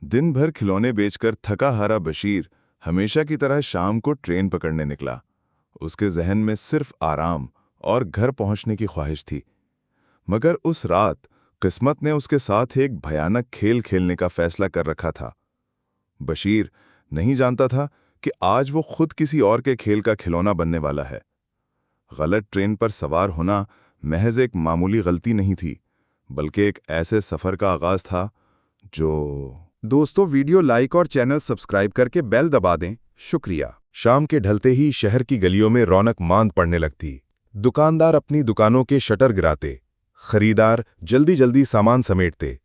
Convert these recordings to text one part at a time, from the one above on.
दिन भर खिलौने बेचकर थका हारा बशीर हमेशा की तरह शाम को ट्रेन पकड़ने निकला। उसके जहन में सिर्फ आराम और घर पहुंचने की ख्वाहिश थी। मगर उस रात किस्मत ने उसके साथ एक भयानक खेल खेलने का फैसला कर रखा था। बशीर नहीं जानता था कि आज वो खुद किसी और के खेल का खिलौना बनने वाला है। गलत ट्रेन पर सवार होना महज एक मामूली गलती नहीं थी, बल्कि एक ऐसे सफर का आगाज था जो। दोस्तों, वीडियो लाइक और चैनल सब्सक्राइब करके बेल दबा दें। शुक्रिया। शाम के ढलते ही शहर की गलियों में रौनक मांद पड़ने लगती। दुकानदार अपनी दुकानों के शटर गिराते, खरीदार जल्दी जल्दी सामान समेटते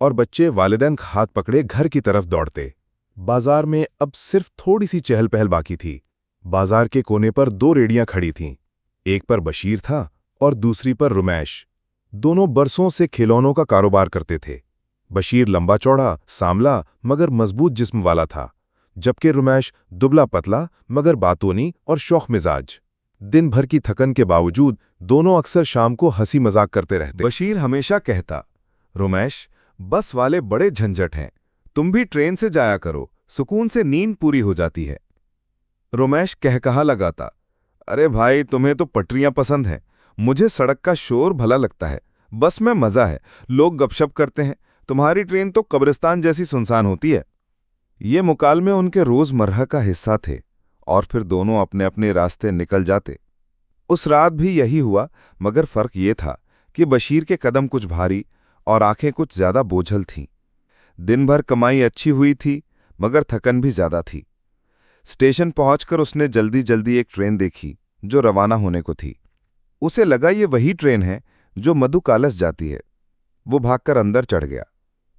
और बच्चे वालिदैन हाथ पकड़े घर की तरफ दौड़ते। बाजार में अब सिर्फ थोड़ी सी चहल पहल बाकी थी। बाजार के कोने पर दो रेडियां खड़ी थीं। एक पर बशीर था और दूसरी पर रुमैश। दोनों बरसों से खिलौनों का कारोबार करते थे। बशीर लंबा चौड़ा, सांवला मगर मजबूत जिस्म वाला था, जबकि रुमैश दुबला पतला मगर बातूनी और शौख मिजाज। दिन भर की थकन के बावजूद दोनों अक्सर शाम को हंसी मजाक करते रहते। बशीर हमेशा कहता, रुमैश, बस वाले बड़े झंझट हैं, तुम भी ट्रेन से जाया करो, सुकून से नींद पूरी हो जाती है। रुमैश कहकहा लगाता, अरे भाई, तुम्हें तो पटरियां पसंद हैं, मुझे सड़क का शोर भला लगता है। बस में मजा है, लोग गपशप करते हैं, तुम्हारी ट्रेन तो कब्रिस्तान जैसी सुनसान होती है। ये मुकालमे उनके रोजमर्रा का हिस्सा थे और फिर दोनों अपने अपने रास्ते निकल जाते। उस रात भी यही हुआ, मगर फर्क ये था कि बशीर के कदम कुछ भारी और आंखें कुछ ज्यादा बोझल थीं। दिन भर कमाई अच्छी हुई थी, मगर थकन भी ज्यादा थी। स्टेशन पहुंचकर उसने जल्दी जल्दी एक ट्रेन देखी जो रवाना होने को थी। उसे लगा ये वही ट्रेन है जो मधुकालस जाती है। वो भागकर अंदर चढ़ गया।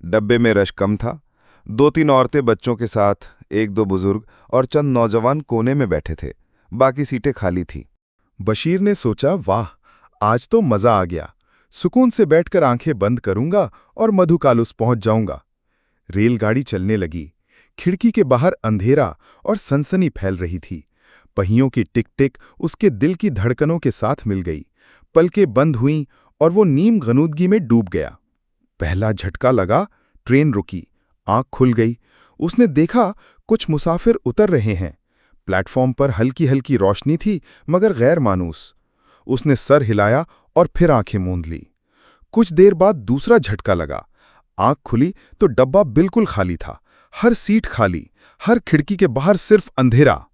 डब्बे में रश कम था। 2-3 औरतें बच्चों के साथ, 1-2 बुजुर्ग और चंद नौजवान कोने में बैठे थे। बाकी सीटें खाली थीं। बशीर ने सोचा, वाह, आज तो मजा आ गया। सुकून से बैठकर आंखें बंद करूंगा और मधुकालुस पहुंच जाऊंगा। रेलगाड़ी चलने लगी। खिड़की के बाहर अंधेरा और सनसनी फैल रही थी। पहियों की टिक टिक उसके दिल की धड़कनों के साथ मिल गई। पलकें बंद हुईं और वो नीम गनूदगी में डूब गया। पहला झटका लगा, ट्रेन रुकी, आंख खुल गई। उसने देखा कुछ मुसाफिर उतर रहे हैं। प्लेटफॉर्म पर हल्की हल्की रोशनी थी, मगर गैर मानूस। उसने सर हिलाया और फिर आंखें मूंद ली। कुछ देर बाद दूसरा झटका लगा। आंख खुली तो डब्बा बिल्कुल खाली था। हर सीट खाली, हर खिड़की के बाहर सिर्फ अंधेरा।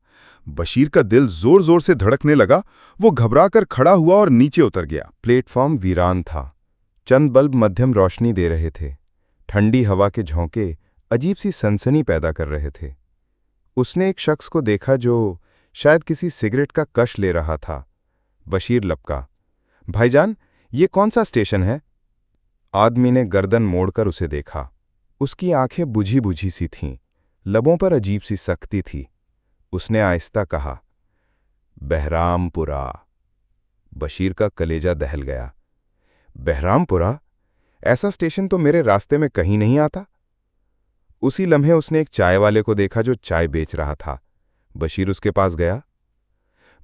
बशीर का दिल जोर जोर से धड़कने लगा। वो घबराकर खड़ा हुआ और नीचे उतर गया। प्लेटफॉर्म वीरान था। चंद बल्ब मध्यम रोशनी दे रहे थे। ठंडी हवा के झोंके अजीब सी सनसनी पैदा कर रहे थे। उसने एक शख्स को देखा जो शायद किसी सिगरेट का कश ले रहा था। बशीर लपका, भाईजान, ये कौन सा स्टेशन है? आदमी ने गर्दन मोड़कर उसे देखा। उसकी आंखें बुझी बुझी सी थीं, लबों पर अजीब सी सख्ती थी। उसने आहिस्ता कहा, बहरामपुरा। बशीर का कलेजा दहल गया। बहरामपुरा? ऐसा स्टेशन तो मेरे रास्ते में कहीं नहीं आता। उसी लम्हे उसने एक चाय वाले को देखा जो चाय बेच रहा था। बशीर उसके पास गया।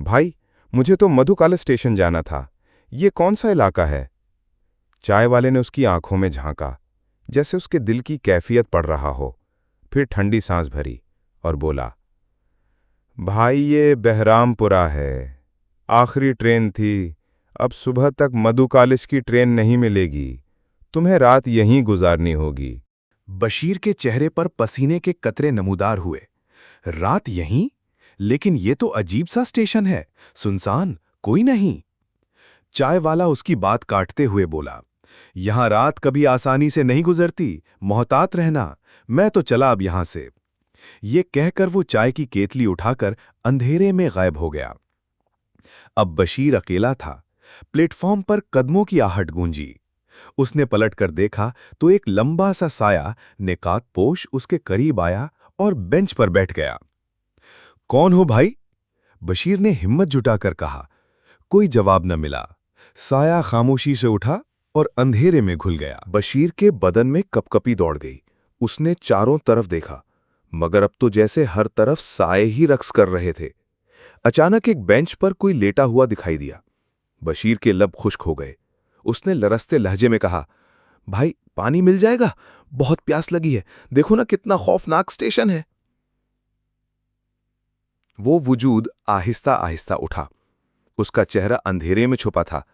भाई, मुझे तो मधुकालस स्टेशन जाना था, ये कौन सा इलाका है? चाय वाले ने उसकी आंखों में झांका, जैसे उसके दिल की कैफियत पढ़ रहा हो। फिर ठंडी सांस भरी और बोला, भाई, ये बहरामपुरा है। आखिरी ट्रेन थी, अब सुबह तक मधुकालस की ट्रेन नहीं मिलेगी। तुम्हें रात यहीं गुजारनी होगी। बशीर के चेहरे पर पसीने के कतरे नमूदार हुए। रात यहीं? लेकिन ये तो अजीब सा स्टेशन है, सुनसान, कोई नहीं। चाय वाला उसकी बात काटते हुए बोला, यहां रात कभी आसानी से नहीं गुजरती, मोहतात रहना, मैं तो चला अब यहां से। ये कहकर वो चाय की केतली उठाकर अंधेरे में गायब हो गया। अब बशीर अकेला था। प्लेटफॉर्म पर कदमों की आहट गूंजी। उसने पलटकर देखा तो एक लंबा सा साया निकात पोश उसके करीब आया और बेंच पर बैठ गया। कौन हो भाई? बशीर ने हिम्मत जुटाकर कहा। कोई जवाब न मिला। साया खामोशी से उठा और अंधेरे में घुल गया। बशीर के बदन में कपकपी दौड़ गई। उसने चारों तरफ देखा, मगर अब तो जैसे हर तरफ साए ही रक्स कर रहे थे। अचानक एक बेंच पर कोई लेटा हुआ दिखाई दिया। बशीर के लब खुश्क हो गए। उसने लरसते लहजे में कहा, भाई पानी मिल जाएगा, बहुत प्यास लगी है, देखो ना कितना खौफनाक स्टेशन है। वो वजूद आहिस्ता आहिस्ता उठा। उसका चेहरा अंधेरे में छुपा था,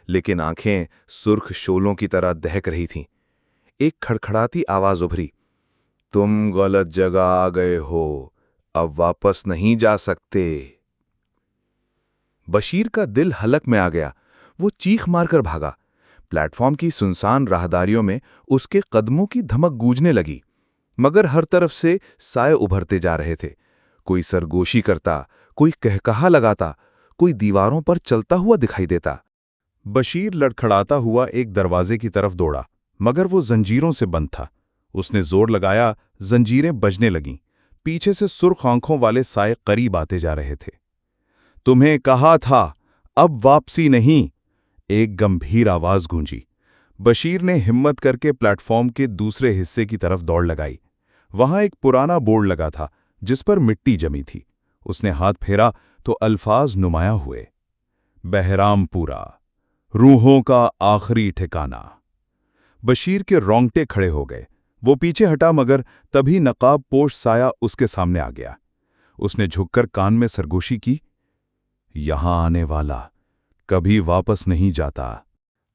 लेकिन आंखें सुर्ख शोलों की तरह दहक रही थीं। एक खड़खड़ाती आवाज उभरी, तुम गलत जगह आ गए हो, अब वापस नहीं जा सकते। बशीर का दिल हलक में आ गया। वो चीख मारकर भागा। प्लेटफॉर्म की सुनसान राहदारियों में उसके कदमों की धमक गूंजने लगी, मगर हर तरफ से साए उभरते जा रहे थे। कोई सरगोशी करता, कोई कहकहा लगाता, कोई दीवारों पर चलता हुआ दिखाई देता। बशीर लड़खड़ाता हुआ एक दरवाजे की तरफ दौड़ा, मगर वो जंजीरों से बंद था। उसने जोर लगाया, जंजीरें बजने लगीं। पीछे से सुर्ख आंखों वाले साए करीब आते जा रहे थे। तुम्हें कहा था, अब वापसी नहीं, एक गंभीर आवाज गूंजी। बशीर ने हिम्मत करके प्लेटफॉर्म के दूसरे हिस्से की तरफ दौड़ लगाई। वहां एक पुराना बोर्ड लगा था जिस पर मिट्टी जमी थी। उसने हाथ फेरा तो अल्फाज नुमाया हुए, बहरामपुरा, रूहों का आखिरी ठिकाना। बशीर के रोंगटे खड़े हो गए। वो पीछे हटा, मगर तभी नकाब पोश साया उसके सामने आ गया। उसने झुककर कान में सरगोशी की, यहां आने वाला कभी वापस नहीं जाता।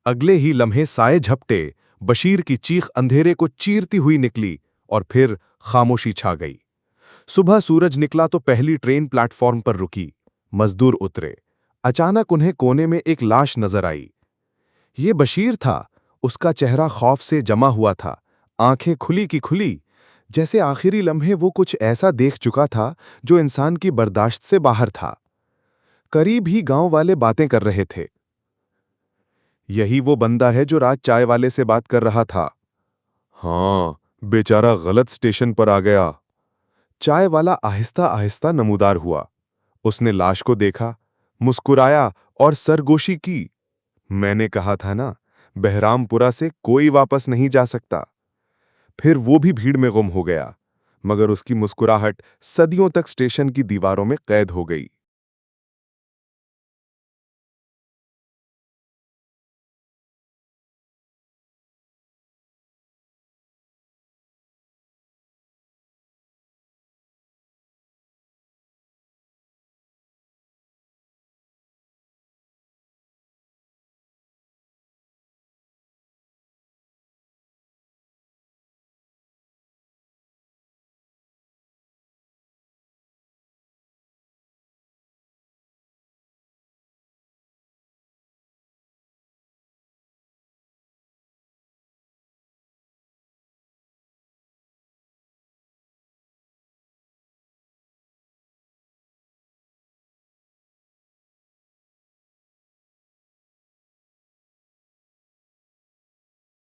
अगले ही लम्हे साए झपटे। बशीर की चीख अंधेरे को चीरती हुई निकली और फिर खामोशी छा गई। सुबह सूरज निकला तो पहली ट्रेन प्लेटफॉर्म पर रुकी। मजदूर उतरे। अचानक उन्हें कोने में एक लाश नजर आई। ये बशीर था। उसका चेहरा खौफ से जमा हुआ था, आंखें खुली की खुली, जैसे आखिरी लम्हे वो कुछ ऐसा देख चुका था जो इंसान की बर्दाश्त से बाहर था। करीब ही गांव वाले बातें कर रहे थे। यही वो बंदा है जो रात चाय वाले से बात कर रहा था। हाँ, बेचारा गलत स्टेशन पर आ गया। चाय वाला आहिस्ता आहिस्ता नमूदार हुआ। उसने लाश को देखा, मुस्कुराया और सरगोशी की। मैंने कहा था ना, बहरामपुरा से कोई वापस नहीं जा सकता। फिर वो भी भीड़ में गुम हो गया, मगर उसकी मुस्कुराहट सदियों तक स्टेशन की दीवारों में कैद हो गई।